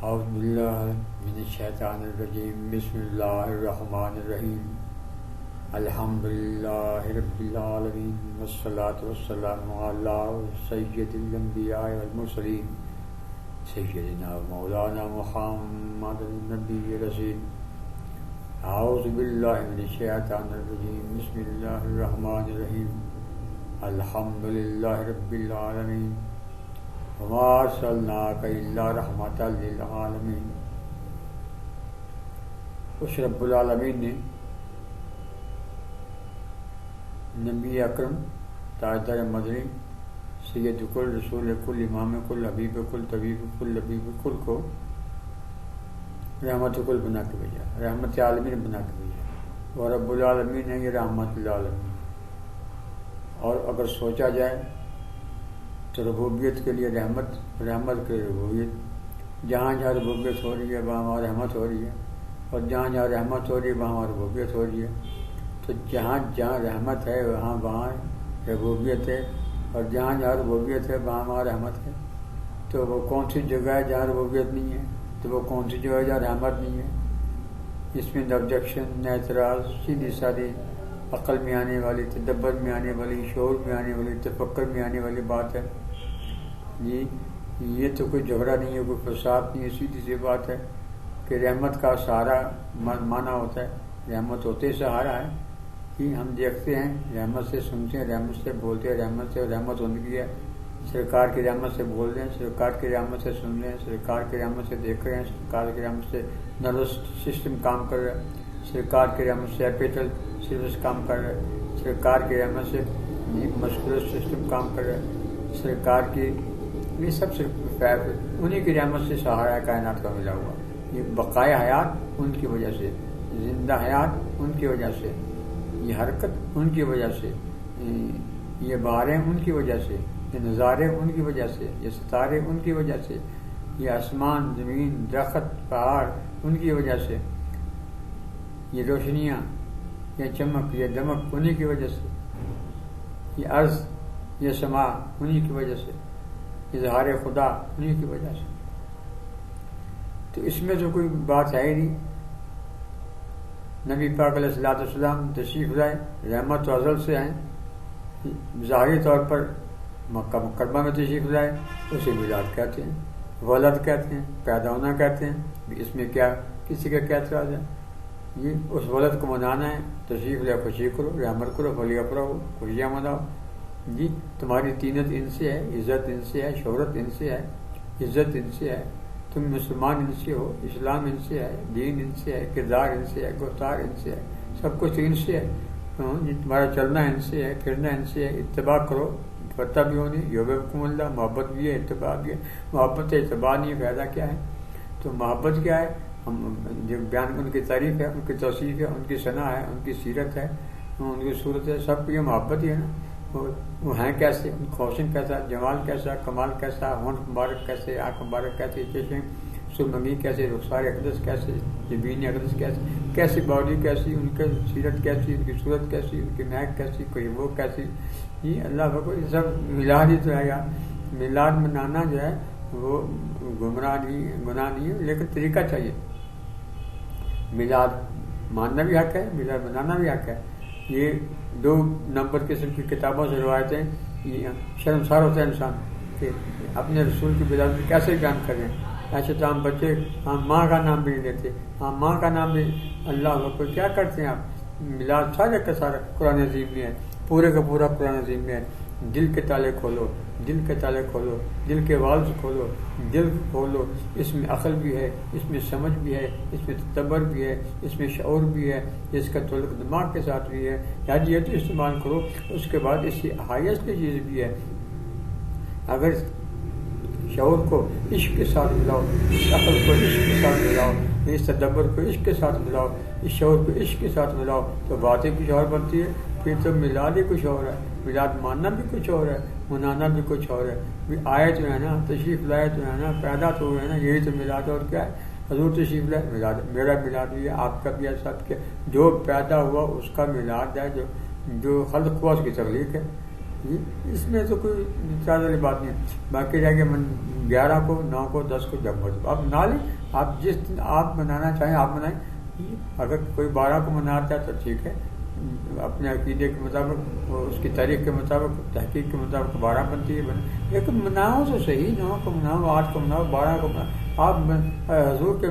اعوذ باللہ من الشیطان الرجیم بسم اللہ الرحمن الرحیم الحمدللہ رب العالمین والصلاة والسلام علی سید الانبیاء والمرسلین سیدنا مولانا محمد النبی رسول. اعوذ باللہ من الشیطان الرجیم بسم اللہ الرحمن الرحیم الحمدللہ رب العالمین وما ارسلناک الا رحمۃ للعالمین. اس رب العالمین نے نبی اکرم تاجدار مدنی سید کل رسول کل امام کل حبیب کل طبیب کل لبیب کل کو رحمت کل بنا کے بھیجا، رحمت عالمین بنا کے بھیجا. اور رب العالمین ہے یہ رحمت للعالمین. اور اگر سوچا جائے تو ربوبیت کے لیے رحمت، رحمت کے لیے ربوبیت. جہاں جہاں ربوبیت ہو رہی ہے وہاں وہاں رحمت ہو رہی ہے، اور جہاں جہاں رحمت ہو رہی ہے وہاں وہاں ربوبیت ہو رہی ہے. تو جہاں جہاں رحمت ہے وہاں وہاں ربوبیت ہے، اور جہاں جہاں ربوبیت ہے وہاں وہاں رحمت ہے. تو وہ کون سی جگہ ہے جہاں ربوبیت نہیں ہے؟ تو وہ کون سی جگہ ہے جہاں رحمت نہیں ہے؟ اس میں نہ آبجیکشن نہ اعتراض، سیدھی سادی عقل میں آنے والی، تدبر میں آنے والی، شعور میں آنے والی، تفکر میں آنے والی بات ہے. جی یہ تو کوئی جھگڑا نہیں ہے، کوئی فساد نہیں ہے، سیدھی سی بات ہے کہ رحمت کا سہارا مانا ہوتا ہے. رحمت ہوتے سہارا ہے کہ ہم دیکھتے ہیں، رحمت سے سنتے ہیں، رحمت سے بولتے ہیں، رحمت سے رحمت ان کی ہے. سرکار کی رحمت سے بول رہے ہیں، سرکار کی رحمت سے سن رہے ہیں، سرکار کی رحمت سے دیکھ رہے ہیں، سرکار کی رحمت سے نروس سسٹم کام کر رہا ہے، سرکار کی رحمت سے ایپیٹل سروس کام کر رہا ہے، سرکار کی رحمت سے مسکولر سسٹم کام کر رہا ہے. سرکار کی یہ سب صرف انہی کی رحمت سے سہارا کائنات کا ملا ہوا. یہ بقائے حیات ان کی وجہ سے، زندہ حیات ان کی وجہ سے، یہ حرکت ان کی وجہ سے، یہ بہاریں ان کی وجہ سے، یہ نظارے ان کی وجہ سے، یہ ستارے ان کی وجہ سے، یہ آسمان، زمین، درخت، پہاڑ ان کی وجہ سے، یہ روشنیاں، یہ چمک، یہ دمک انہی کی وجہ سے، یہ عرض، یہ سما انہی کی وجہ سے، اظہار خدا انہی کی وجہ سے. تو اس میں تو کوئی بات ہے ہی نہیں. نبی پاک علیہ الصلوۃ والسلام تشریف لائے، رحمت و ازل سے ہیں. ظاہری طور پر مکہ مکرمہ میں تشریف لائے، اسے میلاد کہتے ہیں، ولد کہتے ہیں، پیدا ہونا کہتے ہیں. اس میں کیا کسی کا کیا اعتراض ہے؟ یہ اس ولد کو منانا ہے، تشریف لے خوشی کرو، رحمت کرو، فلیہ پڑھو، خوشیاں مناؤ. جی تمہاری طینت ان سے ہے، عزت ان سے ہے، شہرت ان سے ہے، عزت ان سے ہے، تم مسلمان ان سے ہو، اسلام ان سے ہے، دین ان سے ہے، کردار ان سے ہے، گفتار ان سے ہے، سب کچھ ان سے ہے. تمہارا چلنا ان سے ہے، پھرنا ان سے ہے. اتباع کرو، فتح بھی ہونی، یحببکم اللہ، محبت بھی ہے، اتباع بھی ہے. محبت ہے، اتباع نہیں ہے، فائدہ کیا ہے؟ تو محبت کیا ہے؟ جو بیان ان کی تعریف ہے، ان کی توصیف ہے، ان کی ثنا ہے، ان کی سیرت ہے، ان کی صورت ہے، سب کو یہ محبت ہی ہے نا. وہ ہیں کیسے، ان کا حسن کیسا، جمال کیسا، کمال کیسا، ہونٹ مبارک کیسے، آنکھ مبارک کیسے، چشم سرمگی کیسے، رخسار اقدس کیسے، جبین اقدس کیسے، کیسی باڈی کیسی، ان کی سیرت کیسی، ان کی صورت کیسی، ان کی مہک کیسی، کوئی وہ کیسی. یہ اللہ بھگو یہ سب میلاد ہی تو ہے یار. میلاد منانا جو ہے وہ گناہ نہیں ہے، لیکن طریقہ چاہیے. میلاد ماننا بھی حق ہے، میلاد منانا بھی حق ہے. یہ 2 نمبر قسم کی کتابوں سے روایتیں، یہ شرمسار ہوتا ہے انسان کہ اپنے رسول کی میلاد کیسے بیان کریں. ایسے تو ہم بچے ہم ماں کا نام بھی نہیں لیتے، ہم ماں کا نام بھی اللہ کو کیا کرتے ہیں آپ. میلاد سارے کا سارا قرآن عظیم میں ہے، پورے کا پورا قرآن عظیم میں ہے. دل کے تالے کھولو، دل کے تالے کھولو، دل کے والز کھولو، دل کھولو. اس میں عقل بھی ہے، اس میں سمجھ بھی ہے، اس میں تدبر بھی ہے، اس میں شعور بھی ہے، اس کا تعلق دماغ کے ساتھ بھی ہے. یاد یہ تو استعمال کرو. اس کے بعد اس کی ہائیسٹ چیز بھی ہے. اگر شعور کو عشق کے ساتھ ملاؤ، اس عقل کو عشق کے ساتھ ملاؤ، اس تدبر کو عشق کے ساتھ ملاؤ، اس شعور کو عشق کے ساتھ ملاؤ، تو باتیں کچھ اور بنتی ہے. پھر تو میلاد ہی کچھ اور ہے. میلاد ماننا بھی کچھ اور ہے، منانا بھی کچھ اور ہے. آئے تو ہے نا، تشریف لائے تو ہے نا، پیدا تو ہوئے نا، یہی تو میلاد. اور کیا ہے؟ حضور تشریف لائے، میلاد. میرا میلاد بھی ہے، آپ کا بھی ہے، سب کے جو پیدا ہوا اس کا میلاد ہے. جو خلق ہوا اس کی تخلیق ہے. اس میں تو کوئی چارج والی بات نہیں ہے. باقی رہ گیا 11 کو 9 کو 10 کو جب مرضی آپ منا لیں. آپ جس دن آپ منانا چاہیں آپ منائیں. اگر کوئی 12 کو مناتا ہے تو ٹھیک ہے, اپنے عقیدے کے مطابق اس کی تاریخ کے مطابق تحقیق کے مطابق 12 بنتی ہے لیکن مناؤ تو صحیح. 9 کو مناؤ, 8 کو مناؤ, 12 کو مناؤ. آپ حضور کے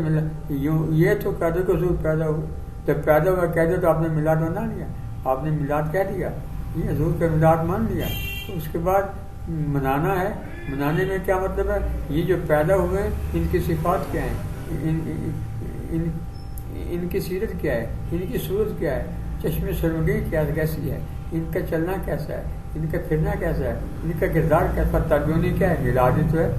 یہ تو کہہ دو کہ حضور پیدا ہوئے, جب پیدا ہوا کہہ دو تو آپ نے میلاد منا لیا, آپ نے میلاد کہہ دیا, یہ حضور کا میلاد مان لیا. تو اس کے بعد منانا ہے. منانے میں کیا مطلب ہے؟ یہ جو پیدا ہوئے ہیں ان کی صفات کیا ہیں, ان کی سیرت کیا ہے, ان کی صورت کیا ہے, چشم سرمگی کیسی ہے, ان کا چلنا کیسا ہے, ان کا پھرنا کیسا ہے, ان کا کردار کیسا, ترجمانی کیا ہے. میلاد تو ہے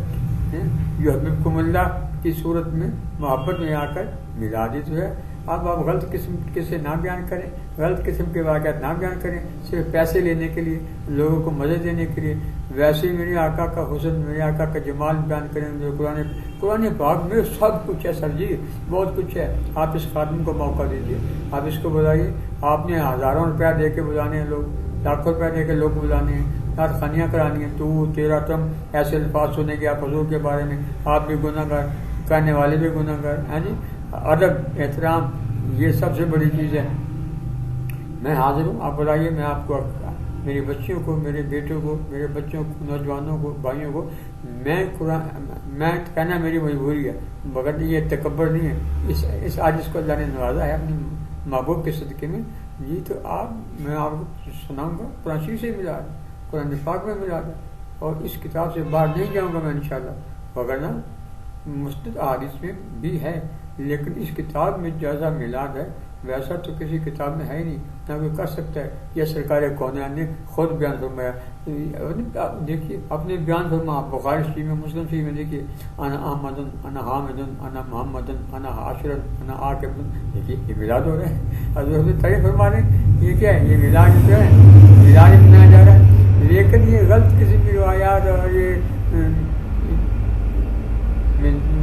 یحببکم اللہ کی صورت میں محبت میں آ کر میلاد تو ہے. آپ غلط قسم سے نہ بیان کریں, غلط قسم کے واقعات نہ بیان کریں صرف پیسے لینے کے لیے, لوگوں کو مزے دینے کے لیے. ویسے ہی میرے آقا کا حسن, میرے آقا کا جمال بیان کریں. جو قرآن پاک میں سب کچھ ہے سر جی, بہت کچھ ہے. آپ اس خاتم کو موقع دیجیے, آپ اس کو بلائیے. آپ نے ہزاروں روپیہ دے کے بلانے ہیں لوگ, لاکھوں روپیہ دے کے لوگ بلانے ہیں, نعت خوانیاں کرانی ہیں. تو تیرا تم ایسے الفاظ سنیں گے آپ حضور کے بارے میں, آپ بھی گناہ گار, کہنے والے بھی گناہ گار ہیں جی. ادب احترام یہ سب سے بڑی چیز ہے. میں حاضر ہوں, آپ بلائیے. میں آپ کو میری بچیوں کو, میرے بیٹوں کو, میرے بچوں کو, نوجوانوں کو, بھائیوں کو میں کہنا میری مجبوری ہے, مگر یہ تکبر نہیں ہے. اس آج اس کو اللہ نے نوازا ہے اپنے محبوب کے صدقے میں جی. تو میں آپ کو سناؤں گا قرآن شریف سے ملا ہے, قرآن پاک میں ملا ہے, اور اس کتاب سے باہر نہیں جاؤں گا میں انشاءاللہ. وغیرہ مستند احادیث میں بھی ہے لیکن اس کتاب میں جیسا میلاد ہے ویسا تو کسی کتاب میں ہے ہی نہیں, نہ کوئی کر سکتا ہے. یہ سرکار کونین نے خود بیان فرمایا. دیکھیے اپنے بیان فرما, بخاری شریف میں, مسلم شریف میں دیکھیے, انا احمد انا حامد انا محمد انا حاشر انا عاقب. دیکھیے یہ میلاد ہو رہا ہے, حضور تعریف فرما رہے ہیں. یہ کیا ہے؟ یہ میلاد جو ہے میلاد منایا جا رہا ہے. لیکن یہ غلط قسم کی روایات اور یہ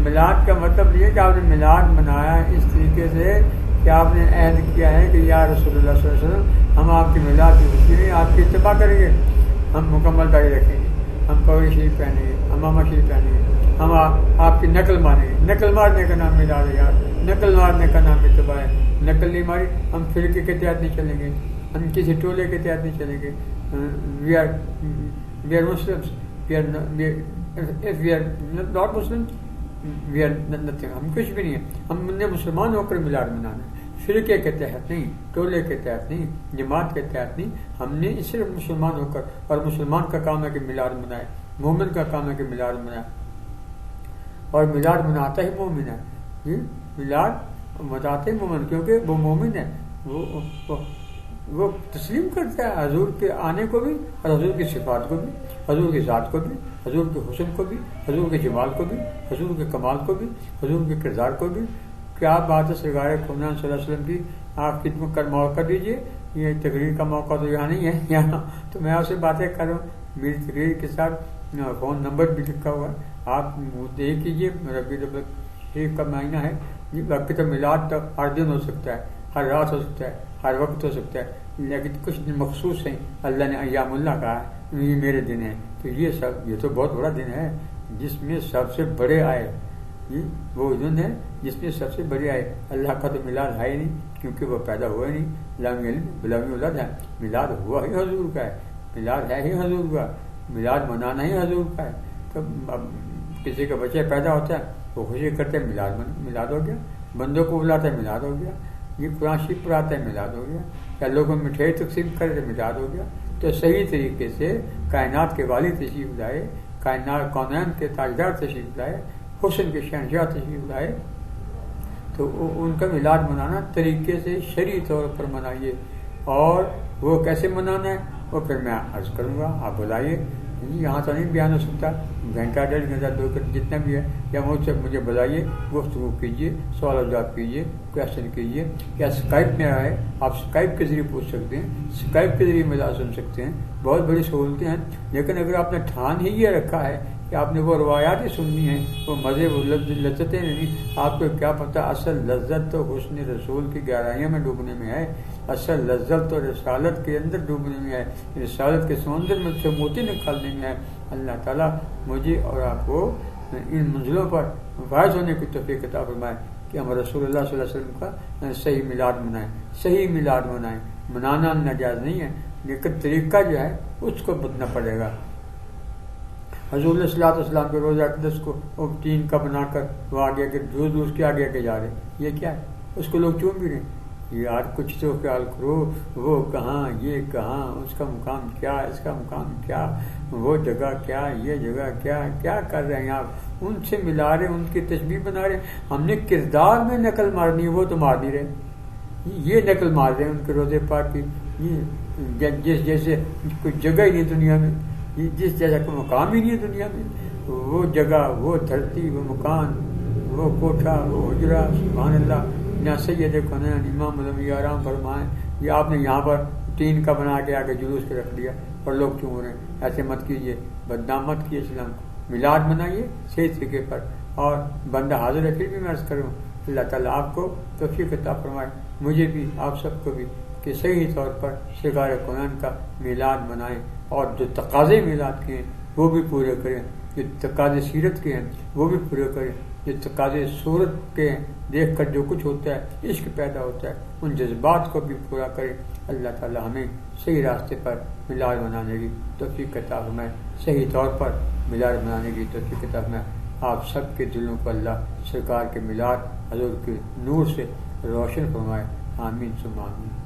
میلاد کا مطلب یہ کہ آپ نے میلاد منایا اس طریقے سے کہ آپ نے عہد کیا ہے کہ یا رسول اللہ صلی اللہ علیہ وسلم ہم آپ کی میلاد کی خوشی نہیں, آپ کی اتباع کریں گے, ہم مکمل داڑھی رکھیں گے, ہم پگڑی شریف پہنیں گے, امامہ شریف پہنیں گے, ہم آپ کی نقل مانیں گے. نقل مارنے کا نام میلاد ہے یار, نقل مارنے کا نام اتباع ہے. نقل نہیں ماری, ہم فرقے کے تحت نہیں چلیں گے, ہم کسی ٹولے کے تحت نہیں چلیں گے. We are Muslims, if we are not Muslims, we are nothing. ہم کچھ بھی نہیں ہیں. ہم نے مسلمان ہو کر میلاد منانا ہے, فرقے کے تحت نہیں, ٹولے کے تحت نہیں, جماعت کے تحت نہیں. ہم نے صرف مسلمان ہو کر, اور مسلمان کا کام ہے کہ میلاد منائے, مومن کا کام ہے کہ میلاد منائے, اور میلاد مناتا ہی مومن ہے. میلاد مناتے ہی مومن, کیونکہ وہ مومن ہے, وہ تسلیم کرتا ہے حضور کے آنے کو بھی, اور حضور کی صفات کو بھی, حضور کی ذات کو بھی, حضور کے حسن کو بھی, حضور کے جمال کو بھی, حضور کے کمال کو بھی, حضور کے کردار کو بھی. کیا بات ہے سرکار کونین صلی اللہ علیہ وسلم کی. آپ خدمت کر موقع دیجیے. یہ تقریر کا موقع تو یہاں نہیں ہے, یہاں تو میں آپ سے باتیں کر رہا ہوں. میری تقریر کے ساتھ فون نمبر بھی لکھا ہوا ہے, آپ دیکھ کیجیے. ربیع الاول شریف کا مہینہ ہے, باقی تو میلاد تو ہر دن ہو سکتا ہے, ہر رات ہو سکتا ہے, ہر وقت ہو سکتا ہے, لیکن کچھ دن مخصوص ہیں. اللہ نے ایام اللہ کہا ہے, یہ میرے دن ہیں. تو یہ تو بہت بڑا دن ہے جس میں سب سے بڑے آئے. وہ دن ہے جس میں سب سے بڑے آئے. اللہ کا تو میلاد ہے ہی نہیں, کیونکہ وہ پیدا ہوا ہی نہیں. بلامی اولاد ہے, میلاد ہوا ہی حضور کا ہے, میلاد ہے ہی حضور کا, میلاد منانا ہی حضور کا ہے. تو کسی کا بچہ پیدا ہوتا ہے, وہ خوشی کرتے ہیں, میلاد ہو گیا. بندوں کو بلاتا ہے, میلاد ہو گیا. یہ قرآن شریف پڑھاتا ہے, میلاد ہو گیا. یا لوگوں میں مٹھائی تقسیم کرے تو میلاد ہو گیا. تو صحیح طریقے سے کائنات کے والی تشریف لائے, کائنات کونین کے تاجدار تشریف لائے, حسن کے شہنشاہ تشریف لائے, تو ان کا میلاد منانا طریقے سے شرعی طور پر منائیے. اور وہ کیسے منانا ہے وہ پھر میں عرض کروں گا, آپ بلائیے. یہاں تو نہیں بیان ہو سکتا, گھنٹہ 1.5 گھنٹہ 2 گھنٹہ جتنا بھی ہے, یا مجھے بلائیے, گفتگو کیجیے, سوال و جواب کیجیے, کویشچن کیجیے. یا اسکائپ میں آئے, آپ اسکائپ کے ذریعے پوچھ سکتے ہیں, اسکائپ کے ذریعے میلاد سن سکتے ہیں. بہت بڑی سہولتیں ہیں. لیکن اگر آپ نے ٹھان ہی یہ رکھا ہے کہ آپ نے وہ روایات ہی سننی ہیں, وہ مزے, وہ لذتیں نہیں, آپ کو کیا پتہ اصل لذت تو حسن رسول کی گہرائیوں میں ڈوبنے میں ہے. اصل لذت اور رسالت کے اندر ڈوبنے میں ہے، رسالت کے سمندر میں سے موتی نکالنے میں ہے۔ اللہ تعالیٰ مجھے اور آپ کو ان منزلوں پر فائز ہونے کی توفیق عطا فرمائے کہ ہم رسول اللہ صلی اللہ علیہ وسلم کا صحیح میلاد منائیں، صحیح میلاد منائیں۔ منانا ناجائز نہیں ہے، لیکن طریقہ جو ہے اس کو بدلنا پڑے گا۔ حضور صلی اللہ علیہ وسلم کے روزہ اقدس کو وہ ٹین کا بنا کر وہ آگے کے روز اس کے آگے جا رہے، یہ کیا ہے؟ اس کو لوگ چوم بھی رہے ہیں۔ یار کچھ تو خیال کرو، وہ کہاں، یہ کہاں، اس کا مقام کیا، اس کا مقام کیا، وہ جگہ کیا، یہ جگہ کیا، کیا کر رہے ہیں آپ؟ ان سے ملا رہے، ان کی تشبیہ بنا رہے۔ ہم نے کردار میں نقل مارنی ہے، وہ تو مار نہیں رہے، یہ نقل مار رہے ہیں ان کے روزے پاک کی۔ جس جیسے کوئی جگہ ہی نہیں دنیا میں، جس جیسا کوئی مقام ہی نہیں ہے دنیا میں، وہ جگہ، وہ دھرتی، وہ مکان، وہ کوٹھا، وہ حجرہ، سبحان اللہ۔ یہاں سید کونین امام مدنی آرام فرمائیں، یہ آپ نے یہاں پر ٹین کا بنا کے آگے جلوس کے رکھ دیا اور لوگ کیوں ہو رہے ہیں؟ ایسے مت کیجیے، بدنام مت کیجیے اسلام کو۔ میلاد منائیے صحیح طریقے پر، اور بندہ حاضر ہے پھر بھی میں عرض کروں اللہ تعالیٰ آپ کو توفیق عطا فرمائے، مجھے بھی، آپ سب کو بھی، کہ صحیح طور پر سرکار کونین کا میلاد منائیں، اور جو تقاضے میلاد کے ہیں وہ بھی پورے کریں، جو تقاضے سیرت کے ہیں وہ بھی پورے کریں، جو تقاضے صورت کے ہیں، دیکھ کر جو کچھ ہوتا ہے، عشق پیدا ہوتا ہے، ان جذبات کو بھی پورا کریں۔ اللہ تعالی ہمیں صحیح راستے پر میلاد منانے کی توفیق عطا فرمائے، صحیح طور پر میلاد منانے کی توفیق عطا فرمائے۔ آپ سب کے دلوں کو اللہ سرکار کے میلاد حضور کے نور سے روشن فرمائے، آمین ثم آمین۔